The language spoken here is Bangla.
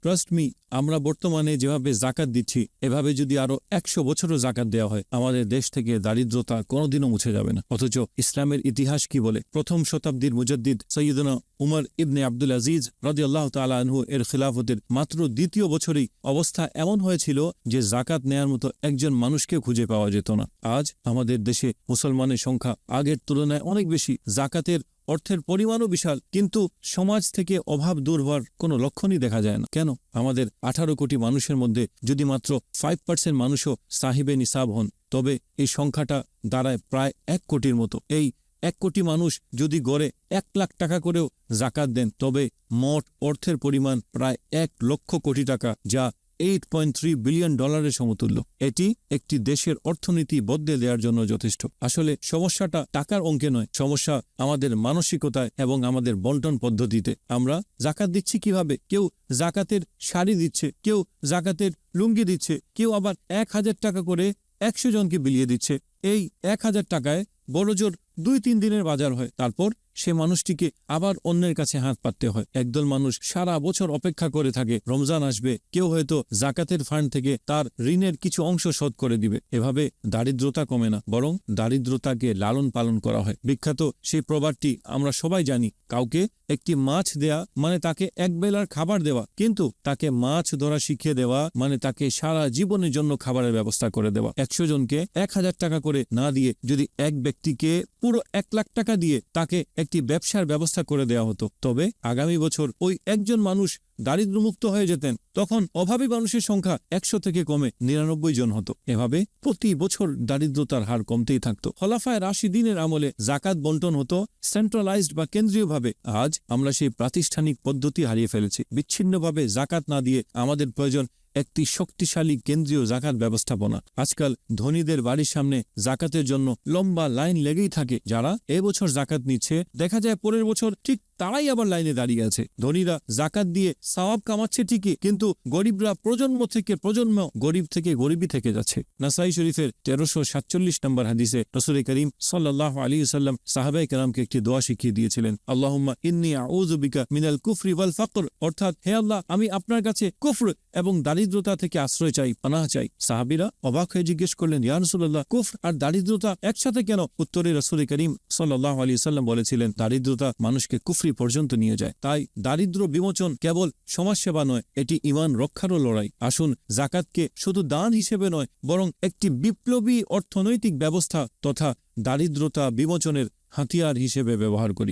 ট্রাস্ট মি, আমরা বর্তমানে যেভাবে জাকাত দিচ্ছি এভাবে যদি আরো 100 বছরও জাকাত দেওয়া হয় আমাদের দেশ থেকে দারিদ্রতা কোনোদিনও মুছে যাবে না। অথচ ইসলামের ইতিহাস কি বলে? প্রথম শতাব্দীর মুজাদ্দিদ সৈয়দনা উমর ইবনে আব্দুল আজিজ রাদিয়াল্লাহু তাআলা আনহু এর খিলাফতের মাত্র দ্বিতীয় বছরেই অবস্থা এমন হয়েছিল যে জাকাত নেয়ার মতো একজন মানুষকে খুঁজে পাওয়া যেত না। আজ আমাদের দেশে মুসলমানের সংখ্যা আগের তুলনায় অনেক বেশি, জাকাতের অর্থের পরিমাণও বিশাল, কিন্তু সমাজ থেকে অভাব দূর হওয়ার কোনো লক্ষণই দেখা যায় না। কেন? আমাদের 18 কোটি মানুষের মধ্যে যদি মাত্র 5% মানুষও সাহিবে নিসাব হন তবে এই সংখ্যাটা দাঁড়ায় প্রায় 1 কোটির মতো। এই 1 কোটি মানুষ যদি গড়ে 1 লাখ টাকা করেও জাকাত দেন তবে মোট অর্থের পরিমাণ প্রায় 1 লক্ষ কোটি টাকা, যা $8.3 বিলিয়ন সমতুল্য। এটি একটি দেশের অর্থনীতি বদলে দেওয়ার জন্য যথেষ্ট। আসলে সমস্যাটা টাকার অঙ্কে নয়, সমস্যা আমাদের মানসিকতায় এবং আমাদের বন্টন পদ্ধতিতে। আমরা জাকাত দিচ্ছি কিভাবে? কেউ জাকাতের শাড়ি দিচ্ছে, কেউ জাকাতের লুঙ্গি দিচ্ছে, কেউ আবার 1000 টাকা করে 100 জনকে বিলিয়ে দিচ্ছে। এই 1000 টাকায় বড়জোর 2-3 দিনের বাজার হয়, তারপর সে মানুষটিকে আবার অন্যের কাছে হাত পাততে হয়। একদল মানুষ সারা বছর অপেক্ষা করে থাকে রমজান আসবে, কেউ হয়তো জাকাতের ফান্ড থেকে তার ঋণের কিছু অংশ শোধ করে দিবে। এভাবে দারিদ্রতা কমে না, বরং দারিদ্রতাকে লালন পালন করা হয়। বিখ্যাত সেই প্রবাদটি আমরা সবাই জানি, কাউকে একটি মাছ দেয়া মানে তাকে একবেলার খাবার দেওয়া, কিন্তু তাকে মাছ ধরা শিখিয়ে দেওয়া মানে তাকে সারা জীবনের জন্য খাবারের ব্যবস্থা করে দেওয়া। 100 জনকে 1000 টাকা করে না দিয়ে যদি এক ব্যক্তিকে পুরো 1 লাখ টাকা দিয়ে তাকে একটি ব্যবসার ব্যবস্থা করে দেওয়া হতো, তবে আগামী বছর ওই একজন মানুষ দারিদ্র্যমুক্ত হয়ে যেতেন। তখন অভাবী মানুষের সংখ্যা 100 থেকে কমে 99 জন হতো। এভাবে প্রতি বছর দারিদ্রতার হার কমতেই থাকতো। খলাফায়ে রাশিদিনের আমলে জাকাত বন্টন হতো সেন্ট্রালাইজড বা কেন্দ্রীয়ভাবে। আজ আমরা সেই প্রাতিষ্ঠানিক পদ্ধতি হারিয়ে ফেলেছি। বিচ্ছিন্নভাবে জাকাত না দিয়ে আমাদের প্রয়োজন একটি শক্তিশালী কেন্দ্রীয় জাকাত ব্যবস্থাপনা। আজকাল ধনীদের বাড়ির সামনে জাকাতের জন্য লম্বা লাইন লেগেই থাকে। যারা এবছর জাকাত নিচ্ছে দেখা যায় পরের বছর ঠিক তারাই আবার লাইনে দাঁড়িয়ে আছে। ধনীরা জাকাত দিয়ে সওয়াব কামাচ্ছে ঠিকই, কিন্তু গরিবরা প্রজন্ম থেকে প্রজন্ম গরিব থেকে গরিবই থেকে যাচ্ছে। নাসাই শরীফের 1347 নম্বর হাদিসে রাসূল করিম সাল্লাল্লাহু আলাইহি ওয়াসাল্লাম সাহাবায়ে কেরামকে একটি দোয়া শিখিয়ে দিয়েছিলেন, আল্লাহুম্মা ইন্নী আউযু বিকা মিনাল কুফরি ওয়াল ফাকর, অর্থাৎ হে আল্লাহ, আমি আপনার কাছে কুফর এবং দারিদ্রতা থেকে আশ্রয় চাই, পানাহ চাই। সাহাবীরা অবাক হয়ে জিজ্ঞেস করলেন, ইয়া রাসূলুল্লাহ, কুফর আর দারিদ্রতা একসাথে কেন? উত্তরে রাসূল করিম সাল্লাল্লাহু আলাইহি ওয়াসাল্লাম বলেছিলেন, দারিদ্রতা মানুষকে কুফরি পর্যন্ত নিয়ে যায়। তাই দারিদ্র বিমোচন কেবল সমাজসেবা নয়, এটি ঈমান রক্ষারও লড়াই। আসুন জাকাতকে শুধু দান হিসেবে নয় বরং একটি বিপ্লবী অর্থনৈতিক ব্যবস্থা তথা দারিদ্রতা বিমোচনের হাতিয়ার হিসেবে ব্যবহার করি।